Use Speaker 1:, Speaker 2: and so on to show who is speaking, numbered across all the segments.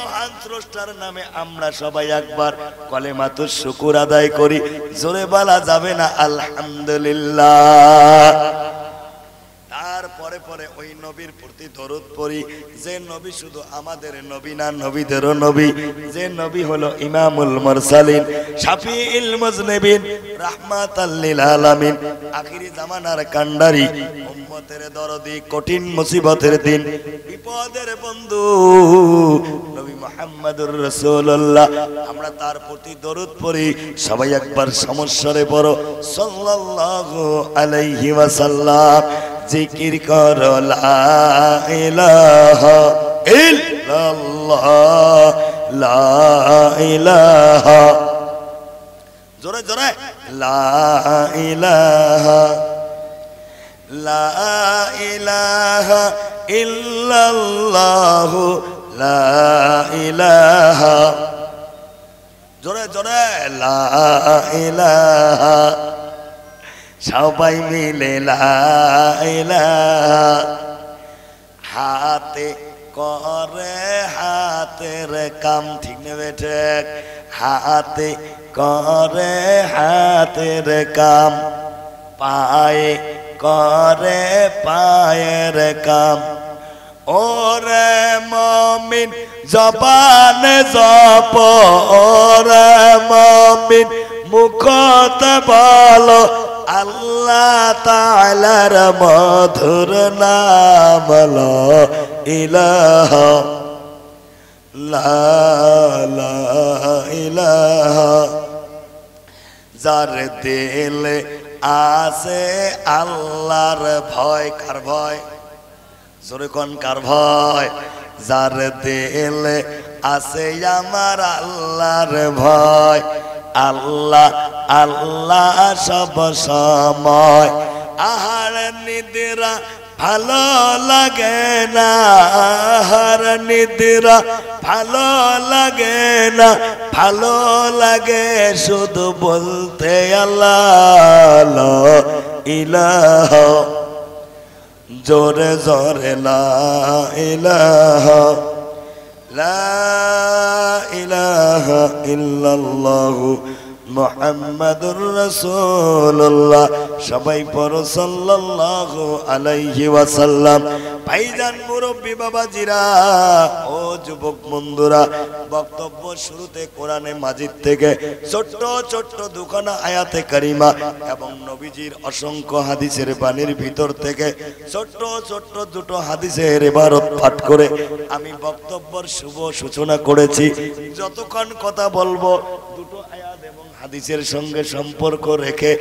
Speaker 1: মহান স্রষ্টার নামে আমরা সবাই একবার কলেমাতুশ শুকর আদায় করি। জোরে বলা যাবে না আলহামদুলিল্লাহ? তারপরে পরে ওই নবীর প্রতি দরুদ পড়ি, যে নবী শুধু আমাদের নবী না, নবীদেরও নবী, যে নবী হলো ইমামুল মুরসালিন, শাফিউল মুজনিবিন, রাহমাতাল লিল আলামিন, আখিরি জামানার কান্ডারি, উম্মতের দরদি, কঠিন মুসিবতের দিন বিপদের বন্ধু নবী মুহাম্মদুর রাসূলুল্লাহ। আমরা তার প্রতি দরুদ পড়ি। সবাই একবার সমস্যারে পড়ো সাল্লাল্লাহু আলাইহি ওয়াসাল্লাম। জিকির করো লা ইলাহা ইল্লাল্লাহ, লা ইলাহা, জোরে জোরে, লা ইলাহা, লা ইলাহা ইল্লাল্লাহ, লা ইলাহা, জোরে জোরে, লা ইলাহা। সবাই মিলে লা ইলাহা। হাতে করে হাতের কাম, ঠিক নেবে ঠিক, হাতে করে হাতের কাম, পায়ে করে পায়ের কাম। ওরে মুমিন জবান জপ, ওরে মুমিন মুখতে বলো আল্লাহ তাআলার মধুর নাম লা ইলাহা, লা ইলাহা। যার দিলে আছে আল্লাহর ভয়, কার ভয়? জোরে কোন কার ভয়? যার দিলে আছে আমার আল্লাহর ভয়, আল্লাহ আল্লাহ সব সময়। আহার নিদ্রা ভালো লাগে না, আহার নিদ্রা ভালো লাগে না, ভালো লাগে শুধু বলতে আল্লাহ লা ইলাহা, জোরে জোরে লা ইলাহা, লা ইলাহা ইল্লাল্লাহু মুহাম্মাদুর রাসূলুল্লাহ। সবাই পড়ো সাল্লাল্লাহু আলাইহি ওয়াসাল্লাম। ভাইজান, মুরব্বি বাবাজিরা, ও যুবক বন্ধুরা, বক্তব্য শুরুতে কোরআনে মাজিদ থেকে ছোট্ট ছোট্ট দুখানা আয়াতে কারিমা এবং নবীজির অসংখ্য হাদিসের বাণীর ভিতর থেকে ছোট্ট ছোট্ট দুটো হাদিসের ইবারত পাঠ করে আমি বক্তব্যের শুভ সূচনা করেছি। যতক্ষণ কথা বলবো দুটো আয়াত এবং হাদিসের সঙ্গে সম্পর্ক রেখে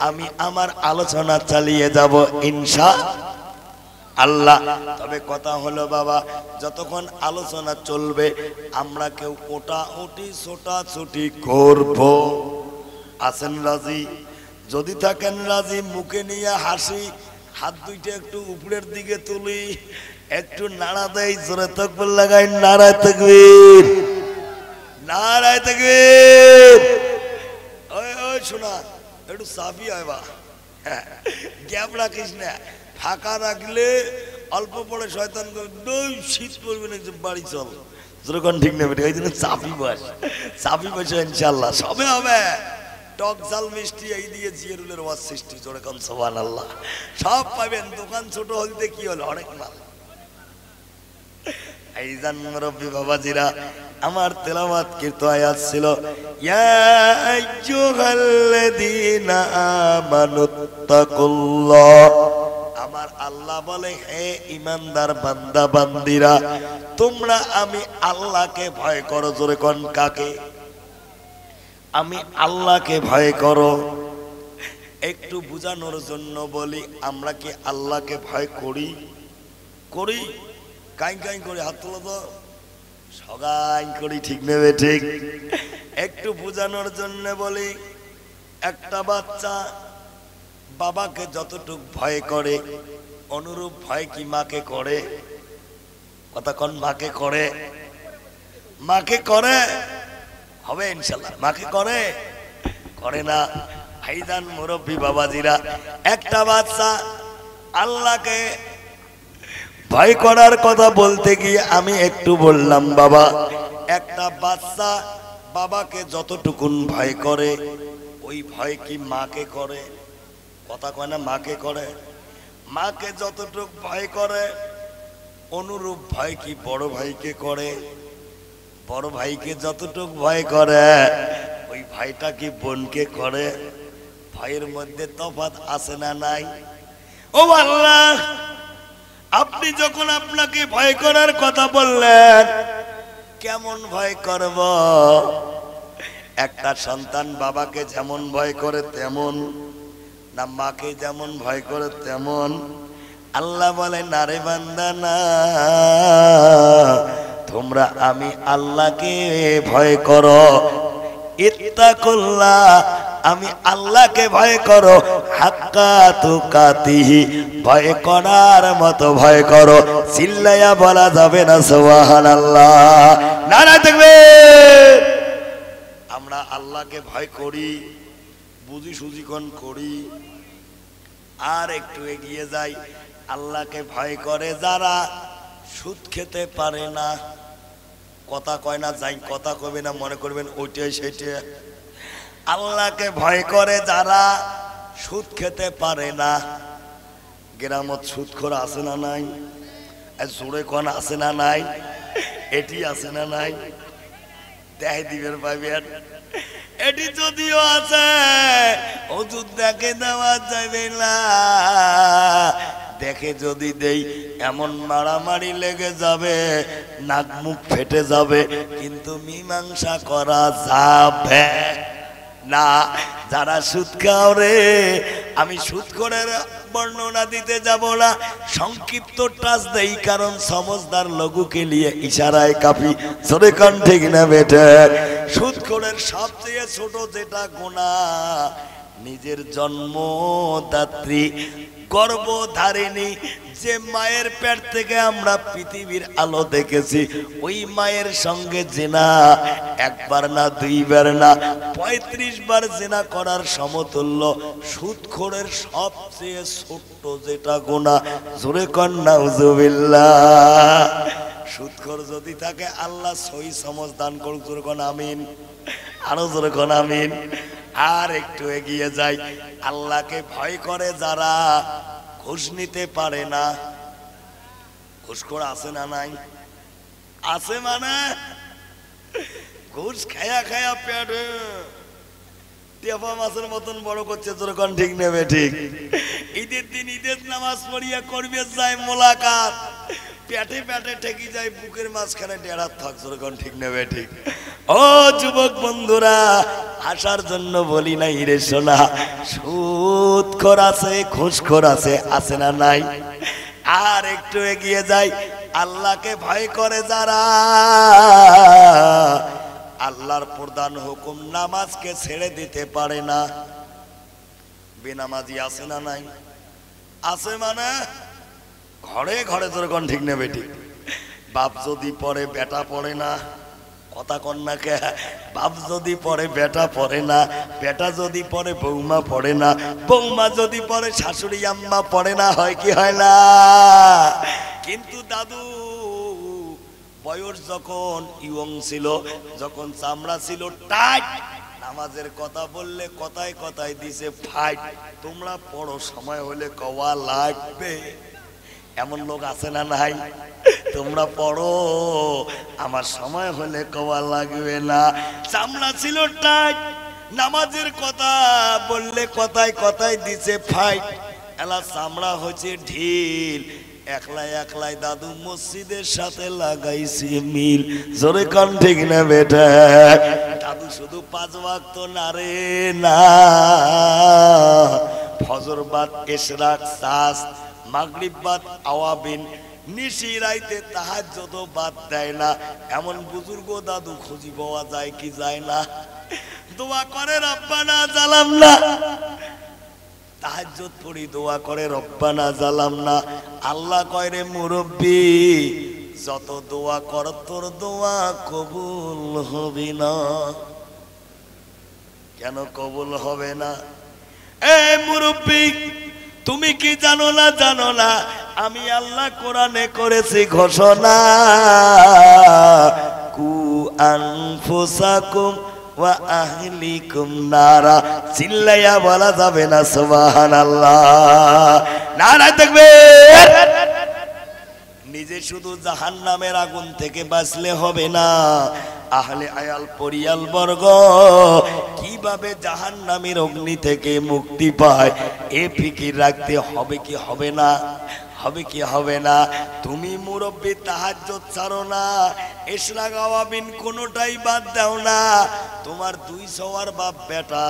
Speaker 1: আমি আমার আলোচনা চালিয়ে যাব ইনশাআল্লাহ। তবে কথা হলো বাবা, যতক্ষণ আলোচনা চলবে আমরা কেউ ওটাউটি ছোটাছুটি করব। আছেন রাজি? যদি থাকেন রাজি, মুখে নিয়ে হাসি, হাত দুইটা একটু উপরের দিকে তুলি, একটু নাড়া দেয়, জোরে তাকবীর লাগাই, নারায়ে তাকবীর, নারায়ে তাকবীর। ওই ওই শোনা, একটু সাফি হয় বা, গ্যাপ রাখিস না, ফাঁকা রাখলে অল্প পরে শয়তান শীত পড়বে না, বাড়ি চল, যেরকম ঠিক নেবে। ওই জন্য চাপি বস, চাপি বসে ইনশাল্লাহ সবে হবে। টক ঝাল মিষ্টি এই দিয়ে জিয়ারুলের ওয়াজ সৃষ্টি, যেরকম সুবহানাল্লাহ, সব পাবেন। দোকান ছোট হইতে কি হলো, অনেক মাল। আইজান মুরব্বি বাবাজিরা, আমার তেলাওয়াত কৃত আয়াত ছিল ইয়া আইয়ুহাল্লাযীনা আমানুত্তাকুল্লাহ। আমার আল্লাহ বলে, হে ঈমানদার বান্দা বান্দিরা, তোমরা আমি আল্লাহকে ভয় করো। জোরে কোন কাকে? আমি আল্লাহকে ভয় করো। একটু বুঝানোর জন্য বলি, আমরা কি আল্লাহকে ভয় করি? করি? কাই কাই করে হাত তোলো তো, সগাই করি, ঠিক নেবে ঠিক। একটু বুঝানোর জন্য বলি, একটা বাচ্চা বাবাকে যতটুক ভয় করে অনুরূপ ভয় কি মাকে করে? কথা কোন? মাকে করে? মাকে করে? হবে ইনশাল্লাহ। মাকে করে? করে না। ভাইজান মুরব্বি বাবাজিরা, একটা বাচ্চা আল্লাহকে ভয় করার কথা বলতে গিয়ে আমি একটু বললাম, বাবা একটা বাচ্চা বাবাকে যতটুকুন ভয় করে ওই ভয় কি মাকে করে? কথা কয় না, মাকে করে। মাকে যতটুক ভয় করে অনুরূপ ভয় কি বড় ভাইকে করে? বড় ভাইকে যতটুক ভয় করে ওই ভাইটা কি বোনকে করে? ভয়ের মধ্যে তফাৎ আছে না নাই? ও আল্লাহ, আপনি যখন আপনাকে ভয় করার কথা বললেন, কেমন ভয় করব? একটা সন্তান বাবাকে যেমন ভয় করে তেমন, না মাকে যেমন ভয় করে তেমন? আল্লাহ বলে না রে বান্দা, না, তোমরা আমি আল্লাহকে ভয় করো। ইত্তাকুল্লাহ, আমি আল্লাহকে ভয় করো। হাক্কা তুকাতিহি, ভয় করার মতো ভয় করো। চিল্লায়া বলা যাবে না সুবহানাল্লাহ। নারায়ে তাকবীর। আমরা আল্লাহকে ভয় করি, বুঝি সুজি কোন করি। আর একটু এগিয়ে যাই, আল্লাহকে ভয় করে যারা সুদ খেতে পারে না। কথা কয় না, যাই কথা কবে না, মনে করবেন ওইটাই সেটা। আল্লাহকে ভয় করে যারা সুদ খেতে পারে না। গ্রামত সুদখোর আছে না নাই? জোরে কোন আছে না নাই? এটি আছে না নাই? দেখ দিবেন পাইবেন। এটি যদিও আছে, ওষুধ দেখে দেওয়া যাবে না। দেখে যদি দেই এমন মারামারি লেগে যাবে, নাক মুখ ফেটে যাবে, কিন্তু মীমাংসা করা যাবে না। যারা সুদ খাও রে, আমি সুদখোরের বর্ণনা দিতে যাব না, সংক্ষিপ্ত টাচ দেই, কারণ সমজদার লঘুকে নিয়ে ইশারায় কাফি। জোরে কোন ঠিক না বেটে? সুদখোরের সবচেয়ে ছোট যেটা গুনাহ, নিজের জন্মদাত্রী গর্ভধারিণী যে মায়ের পেট থেকে আমরা পৃথিবীর আলো দেখেছি, ওই মায়ের সঙ্গে জিনা একবার না, দুইবার না, 35 বার জিনা করার সমতুল্য। সুদখোরের সবচেয়ে ছোট্ট যেটা গুনাহ, জোরে কোন নাউজুবিল্লাহ। সুদখোর যদি থাকে আল্লাহ সহি সমঝ দান করুক। জোরে কোন আমিন, আরো জোরে কোন আমিন। আর একটু এগিয়ে যাই, আল্লাহকে ভয় করে যারা ঘুষ নিতে পারে না। ঘুষখোর আছে না নাই? আছে, মানে ঘুষ খায়া খায়া পেট টেপা মাছের মতন বড় করছে। যেরকম ঠিক নেবে ঠিক। ঈদের দিন ঈদের নামাজ পড়িয়া করবে যায় মোলাকাত, পেটে পেটে ঠেকি যায়, বুকের মাঝখানে ডেরা থাক। যেরকম ঠিক নেবে ঠিক। ও যুবক বন্ধুরা, আসার জন্য বলি নাই রে সোনা, সুদখোর আছে, ঘুষখোর আছে, আছে না নাই? আর একটু এগিয়ে যাই, আল্লাহকে ভয় করে যারা আল্লাহর প্রধান হুকুম নামাজকে ছেড়ে দিতে পারে না। বেনামাজি আছে না নাই? আছে, মানে ঘরে ঘরে। যেরকম ঠিক নেবে ঠিক। বাপ যদি পড়ে বেটা পড়ে না। কথা কন্যা কে? বাপ যদি পড়ে বেটা পড়ে না, বেটা যদি পড়ে বৌমা পড়ে না, বৌমা যদি পড়ে শাশুড়ি আম্মা পড়ে না। হয় কি হয় না? কিন্তু দাদু বয়স যখন ইয়ং ছিল, যখন চামড়া ছিল টাইট, নামাজের কথা বললে কথায় কথায় দিছে ফাইট। তোমরা পড়ো, সময় হলে কওয়া লাগবে। এমন লোক আছে না নাই? তোমরা পড়ো, আমার সময় হলে কওয়া লাগবে না। চামড়া ছিল টাইট, নামাজের কথা বললে কথায় কথায় দিছে ফাইট। এলা চামড়া হচ্ছে ঢিল। একলাই একলাই দাদু মসজিদের সাথে লাগাইছি মিল। জোরে কোন ঠিক না বেটা? দাদু শুধু 5 ওয়াক্ত না রে না, ফজর বাদ ইশরাক সাস, মাগরিব বাদ আওয়াবিন, নিশি রাইতে তাহাজ্জুদ বাদ দেয় না। এমন বুজুর্গ দাদু খুঁজি পাওয়া যায় কি যায় না? দোয়া করে রব্বানা জালামনা, তাহাজ্জুদ পড়ি দোয়া করে রব্বানা জালামনা। আল্লাহ কয় রে মুরব্বি, যত দোয়া কর তোর দোয়া কবুল হবে না। কেন কবুল হবে না? এ মুরব্বি, তুমি কি জানো না? জানো না আমি আল্লাহ কোরআনে করেছি ঘোষণা, কু আনফুসাকুম ওয়া আহলিকুম নারা। চিল্লাইয়া বলা যাবে না সুবহানাল্লাহ? নারা তাকবীর। নিজে শুধু জাহান্নামের আগুন থেকে বাঁচলে হবে না, আহলে আয়াল পরিয়াল বর্গ কিভাবে জাহান্নামের অগ্নি থেকে মুক্তি পায় এ ফিকির রাখতে হবে কি হবে না? হবে কি হবে না? তুমি মুরব্বি তাহাজ্জুদ ছাড়ো না, ইশরাক আওয়াবিন কোনোটাই বাদ দাও না, তোমার 200 বাপ বেটা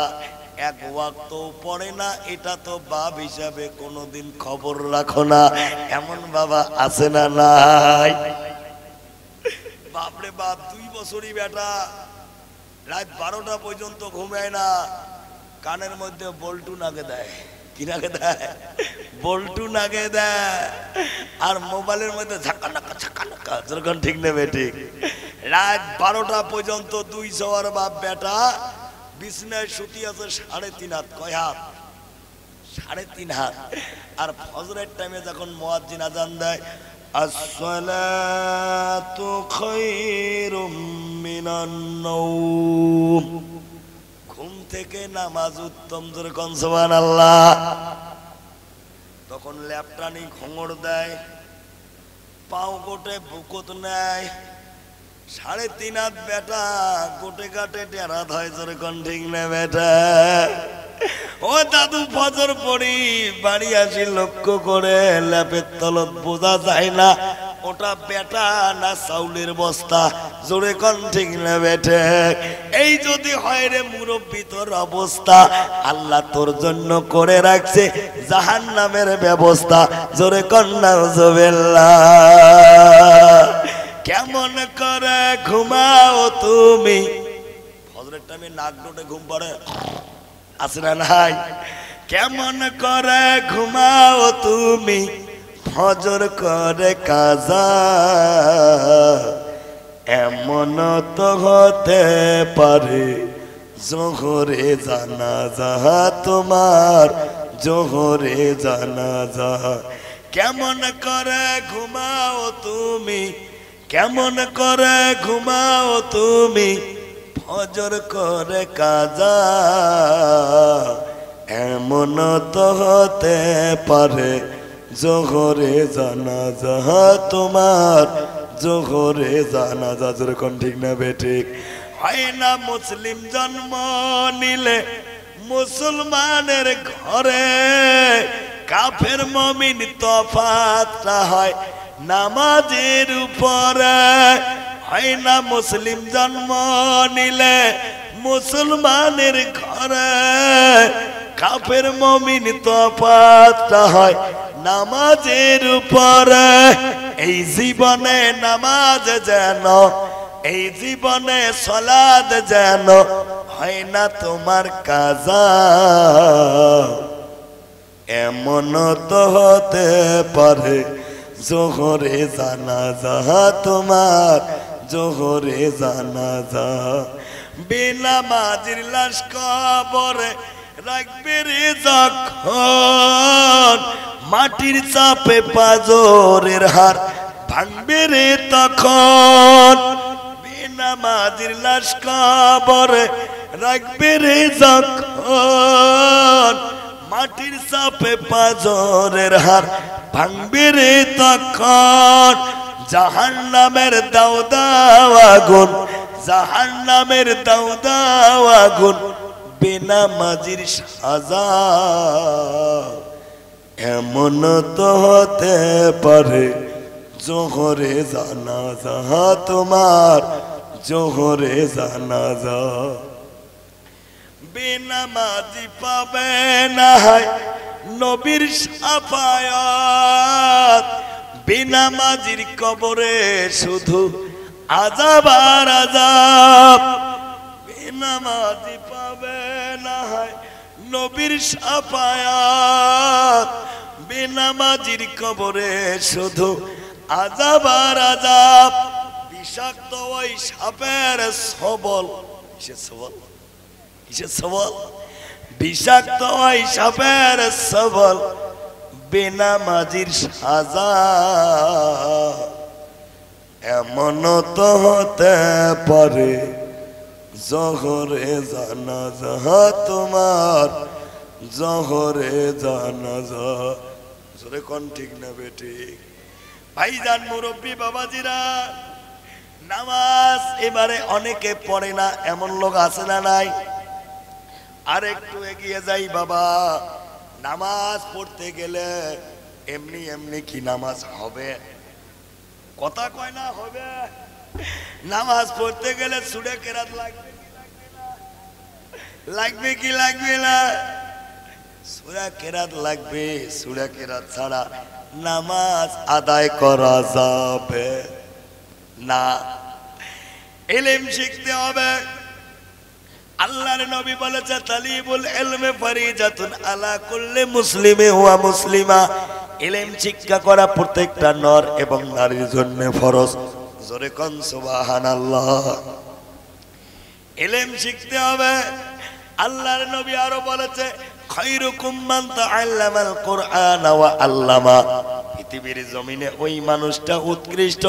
Speaker 1: এক ওয়াক্ত পড়ে না, এটা তো বাপ হিসাবে কোনোদিন খবর রাখো না, এমন বাবা আছে না নাই? বাপরে বাপ, 2 বছরই বেটা রাত 12টা পর্যন্ত ঘুমায় না, কানের মধ্যে বল্টু নাগে দেয়। কি নাগে দেয়? বল্টু নাগে দেয়। আর মোবাইলের মধ্যে ঝাঁকানাকা ঝাঁকানাকা, যেরকম ঠিক নেবে ঠিক। রাত 12টা পর্যন্ত 200 বাপ বেটা বিছনায় শুতি আছে 3.5 হাত। কয় হাত? 3.5 হাত। আর ফজরের টাইমে যখন মুয়াজ্জিন আযান দেয়, আসসালাতু খায়রুম মিনান নাওম, ঘুম থেকে নামাজ উত্তম, যেরকম সুবহানাল্লাহ। তখন ল্যাপটানি ঘুঙর দেয়, পাও গোটে বুকুত নেয়, 3.5 হাত বেটা গোটে গাটে টেরা ধয়, যেরকম ঠিক না বেটা? ও দাদু, ফজর পড়ি বাড়ি আসি, লক্ষ্য করে ল্যাপের তলত বোঝা যায় না ওটা বেটা না চাউলের বস্তা, জোরে কোন ঠিক না বেটে? এই যদি হয় রে মুরব্বি তোর অবস্থা, আল্লাহ তোর জন্য করে রাখছে জাহান্নামের ব্যবস্থা, জোরে কোন নাউজুবিল্লাহ। কেমন করে ঘুমাও তুমি? ফজরের টাইমে নাক ডোটে ঘুম পড়ে, আছে না নাই? কেমন করে ঘুমাও তুমি? ফজর করে কাজা, এমন তো হতে পারে জোহরে জানাজা তোমার, জোহরে জানাজা। কেমন করে ঘুমাও তুমি? কেমন করে ঘুমাও তুমি? ফজর করে কাজা, এমন তো হতে পারে জোহরে জানাজা তোমার, জোহরে জানাজা, যেরকম ঠিক না বেঠিক? হয় না মুসলিম জন্ম নিলে মুসলমানের ঘরে, কাফের মুমিন তফাৎটা হয় নামাজের উপরে। হয় না মুসলিম জন্ম নিলে মুসলমানের ঘরে, কাফের মুমিন তফাৎটা হয় নামাজের উপরে। এই জীবনে নামাজ যেন, এই জীবনে সালাত যেন হয় না তোমার কাজা, এমন তো হতে পারে জোহরে জানাজা তোমার, জোহরে জানাজা। বেনামাজির লাশ কবরে রাখবে রে যখন, মাটির চাপে পাজরের হার ভাঙবে রে তখন। বেনামাজির লাশ কবরে রাখবে রে যখন, মাটির চাপে পাজরের হার ভাঙবে রে তখন। জাহান্নামের দাও দাও আগুন, জাহান্নামের দাও দাও আগুন, বেনামাজির সাজা, এমন তো হতে পারে জোহরে জানাজা তোমার, জোহরে জানাজা। বেনামাজি পাবে না হয় নবীর শাফায়াত, বেনামাজির কবরে শুধু আযাব আর আযাব। বেনামাজি পাবে না হয় নবীর শাফায়াত, বেনামাজির কবরে শুধু আযাব আর আযাব। বিষাক্ত ওই সাপের সবল, কিসের সবল? কিসের সবল? বিষাক্ত ওই সাপের সবল, বেনামাজির সাজা, এমন তো হতে পারে জহরে জানাজা তোমার, জহরে জানাজা। জোরে কোন ঠিক না বেটি? ভাইজান মুরব্বী বাবাজিরা, নামাজ এবারে অনেকে পড়ে না, এমন লোক আছে না নাই? আর একটু এগিয়ে যাই বাবা, নামাজ পড়তে গেলে এমনি এমনি কি নামাজ হবে? কথা কয় না হবে? নামাজ পড়তে গেলে সূরা কেরাত লাগবে কি লাগবে না? লাগবে কি লাগবে না? সূরা কেরাত লাগবে। সূরা কেরাত ছাড়া নামাজ আদায় করা যাবে না। ইলম শিখতে হবে। আল্লাহর নবী বলেছে তালিবুল ইলমি ফরিজাতুন আলা কুল্লি মুসলিমি ওয়া মুসলিমা। ইলম শিক্ষা করা প্রত্যেকটা নর এবং নারীর জন্য ফরজ। জোরে কোন সুবহানাল্লাহ। ইলম শিখতে হবে। আল্লাহর নবী আরো বলেছে খায়রুকুম মান তাআল্লামাল কুরআন ওয়া আল্লামা। পৃথিবীর জমিনে ওই মানুষটা উৎকৃষ্ট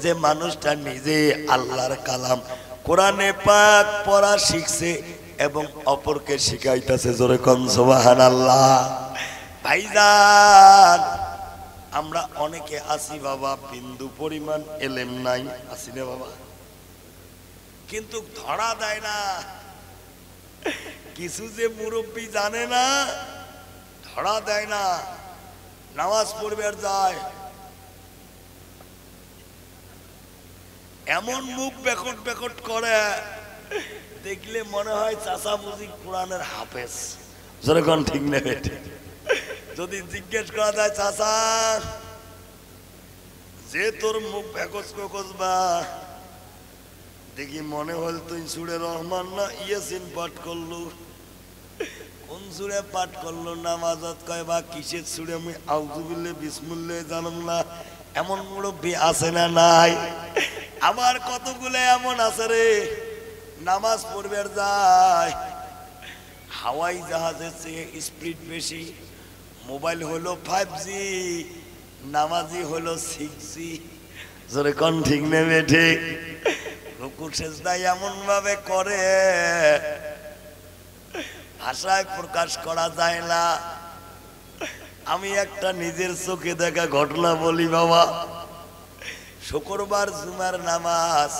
Speaker 1: যে মানুষটা নিজে আল্লাহর কালাম কোরআনে পাক পড়া শিখছে এবং অপরকে শিখাইতেছে। জোরে কোন সুবহানাল্লাহ। ভাইজান, আমরা অনেকে আছি বাবা বিন্দু পরিমাণ এলেম নাই, আছি না বাবা? কিন্তু ধরা দেয় না। কিছু যে মুরব্বী জানে না, ধরা দেয় না। নামাজ পড়বে আর যায়, এমন মুখ বেকট বেকট করে দেখলে মনে হয় চাচা বুঝি কোরআনের হাফেজ। যেরকম ঠিক নেবে। যদি জিজ্ঞেস করা যায় চাচা যে তোর মুখ বেকচ বেকচ বা দেখি মনে হল তুই সুরে রহমান না ইয়াসিন পাঠ করলু। কোন সুরে পাঠ করলো? নামাজত কয় বা কিসের সুরে? আমি আউযুবিল্লাহ বিসমিল্লাহ জানাম না। এমন মুরব্বী আছে না নাই? আমার কতগুলো এমন আছে রে, নামাজ পড়বে যায়, হাওয়াই জাহাজের চেয়ে স্পিড বেশি, মোবাইল হলো 5G, নামাজি হলো 6G। জোরে কোন ঠিক নেবে ঠিক? রুকু সেজদা এমন ভাবে করে ভাষায় প্রকাশ করা যায় না। আমি একটা নিজের চোখে দেখা ঘটনা বলি বাবা। শুক্রবার জুমার নামাজ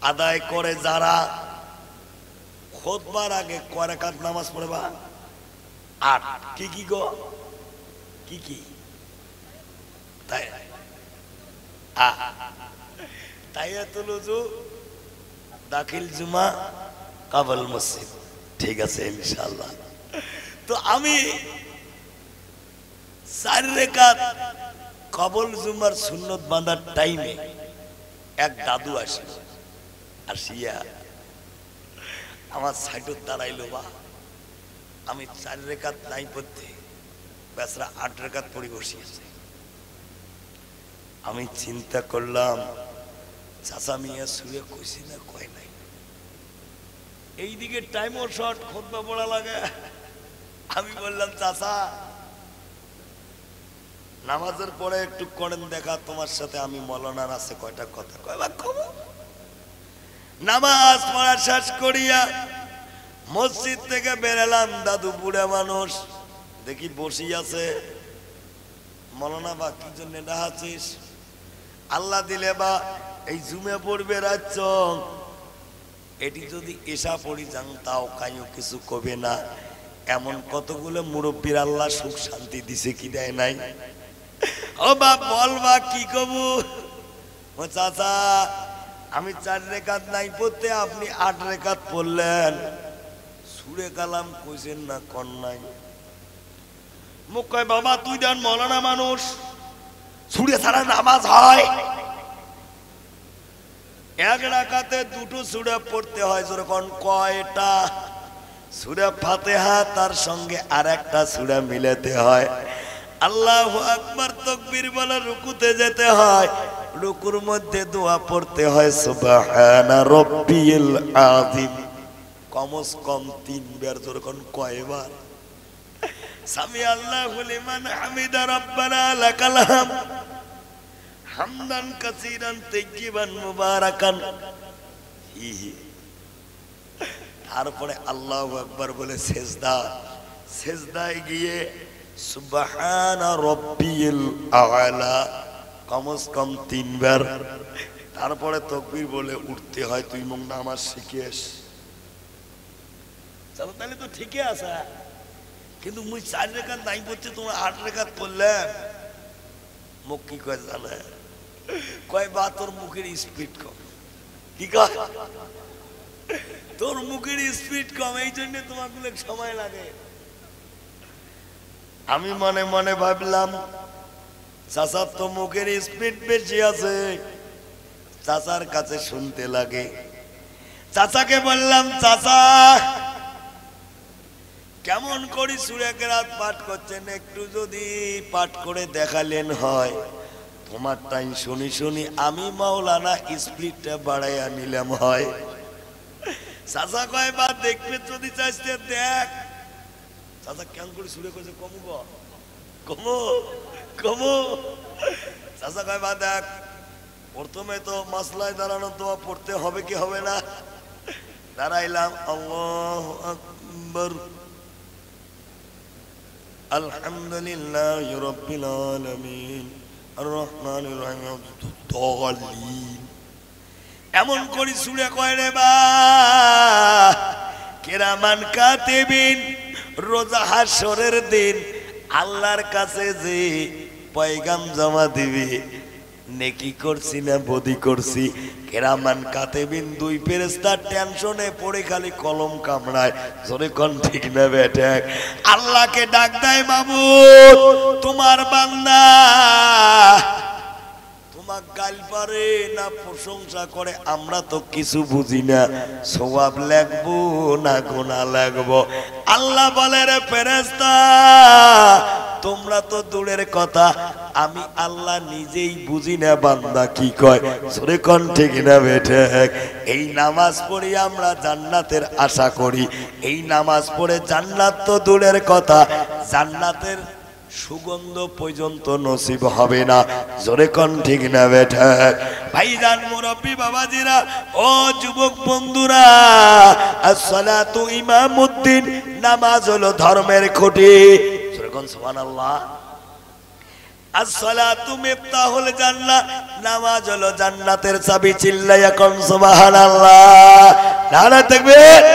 Speaker 1: আদায় করে যারা, খুতবার আগে কয় রাকাত নামাজ পড়বা? 8। কি কি গো? কি কি? তাই তাহিয়াতুল ওযু, দাখিল জুমা, কাবাল মসজিদ। ঠিক আছে ইনশাআল্লাহ। তো আমি 4 রাকাত কবল জুমার সুন্নত বাঁধার টাইমে এক দাদু আসিয়া আমার সাইডত দাঁড়াইলো। বা আমি 4 রাকাত নাই পড়তে, বেচারা 8 রাকাত পড়ে বসিয়েছে। আমি চিন্তা করলাম চাচা মিয়া শুয়ে কইছি না কয় নাই। এইদিকে টাইমও শর্ট, খুতবা পড়া লাগে। আমি বললাম চাচা নামাজের পরে একটু করেন দেখা, তোমার সাথে আমি মৌলানার আছে কয়টা কথা কয়। নামাজ পড়া শেষ করিয়া মসজিদ থেকে বেরালাম। দাদু বুড়া মানুষ, দেখি বসি আছে। মৌলানা বা কি জন্য ডাহাছিস? আল্লাহ দিলে বা এই জুমে পড়বে রাত, এটি যদি এসা পড়ি যান তাও কাইও কিছু কবে না। এমন কতগুলো মুরব্বীর আল্লাহ সুখ শান্তি দিছে কি দেয় নাই? ও বাপ বল বা কি কবু? ও চাচা আমি 4 রাকাত নাই পড়তে, আপনি 8 রাকাত পড়লেন, সুরে কালাম কইছেন না কোন নাই? মুখ কয় বাবা তুই দেন মৌলানা মানুষ, সুরে ছাড়া নামাজ হয়? 1 রাকাতে 2টো সূরা পড়তে হয়। যখন কয়টা? সূরা ফাতিহা তার সঙ্গে আরেকটা সূরা মিলাতে হয়। আল্লাহু আকবার তাকবীর বলে রুকুতে যেতে হয়, রুকুর মধ্যে দোয়া পড়তে হয় সুবহানা রাব্বিল আযীম, কমস কম 3 বার। যখন কয়বার? সামি আল্লাহু লিমান হামিদা রাব্বানা লাকাল হামদ, হামদান কাসীরান তাইয়িবান মুবারাকান ফীহি। তারপরে আল্লাহু আকবার বলে সেজদায় গিয়ে সুবহানা রাব্বিল আ'লা কমস কম 3 বার, তারপরে তাকবীর বলে উঠতে হয়। তুই মুখ নামাজ শিখিস চলো, তাহলে তো ঠিকই আছে। কিন্তু মুই 4 রাকাত নাই পড়ছি, তোমরা 8 রাকাত পড়লে মুখ কি কয় জানে? কয় বা তোর মুখের স্পিড কম। কি কয়? তোর মুখের স্পিড কম, এই জন্য তোমার গুলো সময় লাগে। আমি মনে মনে ভাবলাম চাচার তো মুখের স্পিড বেশি আছে, চাচার কাছে শুনতে লাগে। চাচাকে বললাম, চাচা কেমন করি সূরা কেরাত পাঠ করছেন, একটু যদি পাঠ করে দেখালেন হয়। তোমার টাইম শুনি শুনি আমি মাওলানা স্পিডটা বাড়াইয়া নিলাম হয়। চাচা কয় বা দেখবে যদি চাইতে দেখ। চাচা কেমন করে সূরা করছে, কমু গো কমু কমু। চাচা কয় বা দেখ, প্রথমে তো মাসলায় দাঁড়ানো দোয়া পড়তে হবে কি হবে না? দাঁড়াইলাম, আল্লাহু আকবার, আলহামদুলিল্লাহি রাব্বিল আলামিন, আর রহমানির রহিম। এমন করি সূরা কয় রে বা কিরামান কাতিবিন, রোজা হাশরের দিন আল্লাহর কাছে যে পয়গাম জমা দিবি, নেকি করছি না বদি করছি। কিরামান কাতিবিন 2 ফেরেশতা টেনশনে পড়ে খালি কলম কামড়ায়। জোরে কোন ঠিক না বেটা? আল্লাহকে ডাক দেয়, মাবুদ তোমার বান্দা তোমাক গাল পারে না প্রশংসা করে, আমরা তো কিছু বুঝি না, সওয়াব লাগবো না গুনাহ লাগবো? আল্লাহ বলে, রে ফেরেশতা তোমরা তো দূরের কথা, আমি আল্লাহ নিজেই বুঝি না বান্দা কি কয়। জোরে কোন ঠিক না বেটা? এই নামাজ পড়ি আমরা জান্নাতের আশা করি। এই নামাজ পড়ে জান্নাত তো দূরের কথা, জান্নাতের সুগন্ধ পর্যন্ত নসিব হবে না। জোরে কোন ঠিক না বেটা? ভাইজান, মুরব্বী বাবাজিরা, ও যুবক বন্ধুরা, আসসালাতু ইমামুদ্দিন, নামাজ হলো ধর্মের খুঁটি। জোরে কোন সুবহানাল্লাহ। আসসালাতু মিফতাহুল জান্নাহ, নামাজ হলো জান্নাতের চাবি। চিল্লায়া কোন সুবহানাল্লাহ, নারা তাকবীর।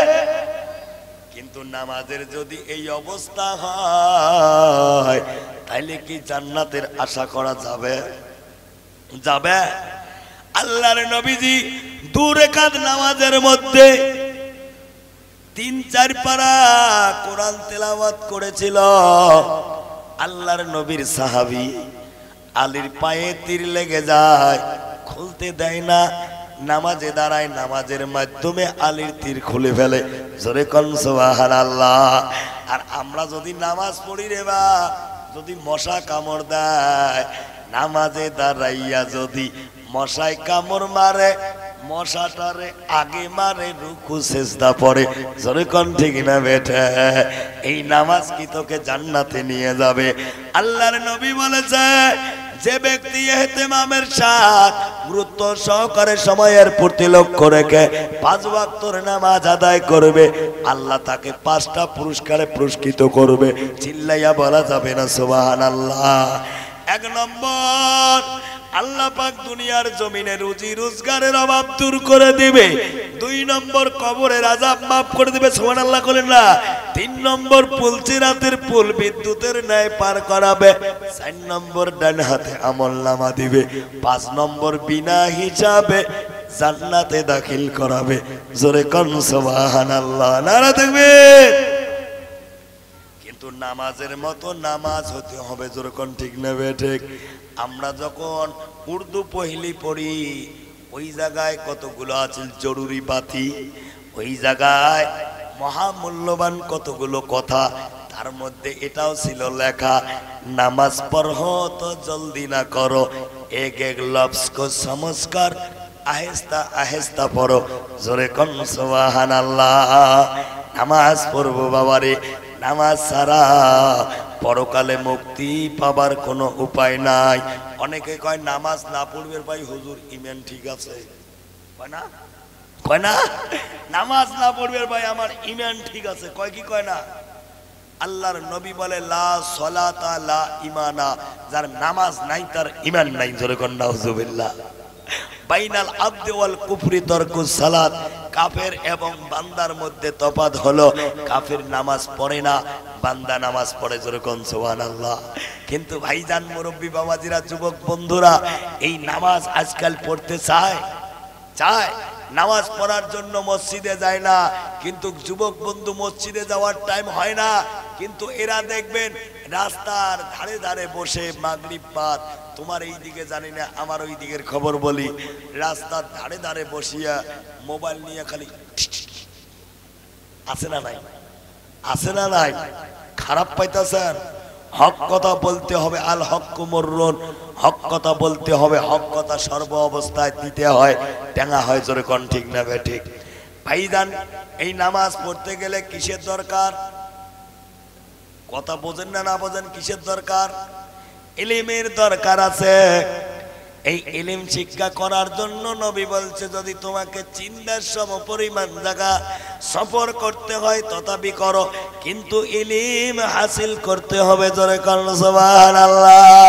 Speaker 1: কিন্তু নামাজের যদি এই অবস্থা হয়, তাইলে কি জান্নাতের আশা করা যাবে? যাবে? আল্লাহর নবীজি 2 রাকাত নামাজের মধ্যে 3-4 পারা কোরআন তেলাওয়াত করেছিল। আল্লাহর নবীর সাহাবী আলীর পায়ে তীর লেগে যায়, খুলতে দেয় না। নামাজে দাঁড়ায়, নামাজের মাধ্যমে আলীর তীর খুলে ফেলে। জোরে কোন সুবহানাল্লাহ। আর আমরা যদি নামাজ পড়ি রে বা, যদি মশা কামড় দেয়, নামাজে দাঁড়াইয়া যদি মশায় কামড় মারে, মশাটারে আগে মারে, রুকু সেজদা পড়ে। জোরে কোন ঠিক না বেটা? এই নামাজ কি তোকে জান্নাতে নিয়ে যাবে? আল্লাহর নবী বলেছে, যে ব্যক্তি ইহতিমামের সাথে গুরুত্ব সহকারে সময়ের প্রতি লক্ষ্য রেখে 5 ওয়াক্তের নামাজ আদায় করবে, আল্লাহ তাকে 5টা পুরস্কারে পুরস্কৃত করবে। চিল্লাইয়া বলা যাবে না সুবহানাল্লাহ? 1 নম্বর, আল্লাহ পাক দুনিয়ার জমিনে রুজি রোজগারের অভাব দূর করে দিবে। 2 নম্বর, কবরের আযাব মাফ করে দিবে। সুবহানাল্লাহ বলেন না? 3 নম্বর, পুলসিরাতের পুল বিদ্যুতের ন্যায় পার করাবে। 4 নম্বর, ডান হাতে আমলনামা দিবে। 5 নম্বর, বিনা হিসাবে জান্নাতে দাখিল করাবে। জোরে কোন সুবহানাল্লাহ, নারা তাকবীর। কিন্তু নামাজের মতো নামাজ হতে হবে। জোরে কোন ঠিক না বেঠিক? আমরা যখন উর্দু পহিলি পড়ি, ওই জায়গায় কতগুলো আছে জরুরি বাতি, ওই জায়গায় মহামূল্যবান কতগুলো কথা, তার মধ্যে এটাও ছিল লেখা, নামাজ পড়ো তো জলদি না করো, এক এক লফজ কো সমঝকর আহেস্তা আহেস্তা পড়ো। জোরে কোন সুবহানাল্লাহ। নামাজ পড়বো বাবারে, নামাজ ছাড়া পরকালে মুক্তি পাবার কোনো উপায় নাই। অনেকে কয় নামাজ না পড়বে ভাই হুজুর ঈমান ঠিক আছে, কয় না, কয় না নামাজ না পড়বে ভাই আমার ঈমান ঠিক আছে, কয় কি কয় না? আল্লাহর নবী বলে লা সলাতা লা ঈমানা, যার নামাজ নাই তার ঈমান নাই। জোরে কোন নাউজুবিল্লাহ। বাইনাল আবদি ওয়াল কুফরি তারকুস সালাত, কাফের এবং বান্দার মধ্যে তফাৎ হলো কাফের নামাজ পড়ে না, বান্দা নামাজ পড়ে। জোরে কোন সুবহানাল্লাহ। কিন্তু ভাইজান, মুরব্বী বাবাজিরা, যুবক বন্ধুরা, এই নামাজ আজকাল পড়তে চায়, নামাজ পড়ার জন্য মসজিদে যায় না। কিন্তু যুবক বন্ধু, মসজিদে যাওয়ার টাইম হয় না, কিন্তু এরা দেখবেন রাস্তার ধারে ধারে বসে মাগরিব বাদ, তোমার এই দিকে জানি না, আমার ওই দিকের খবর বলি, রাস্তার ধারে ধারে বসিয়া মোবাইল নিয়ে খালি আছে না নাই, আছে না নাই? খারাপ পাইতেছেন? হক কথা বলতে হবে, আল হক্কু মুররুন, হক কথা বলতে হবে, হক কথা সর্ব অবস্থায় দিতে হয়, টেঙা হয়। জোরে কোন ঠিক না বে ঠিক? ভাইজান, এই নামাজ পড়তে গেলে কিসের দরকার? কথা বোঝেন না, না বোঝেন কিসের দরকার? ইলমের দরকার আছে। এই ইলম শিক্ষা করার জন্য নবী বলছে, যদি তোমাকে চিন্তার সমপরিমাণ জায়গা সফর করতে হয় তথাপি করো, কিন্তু ইলম হাসিল করতে হবে। জোরে কোন সুবহানাল্লাহ।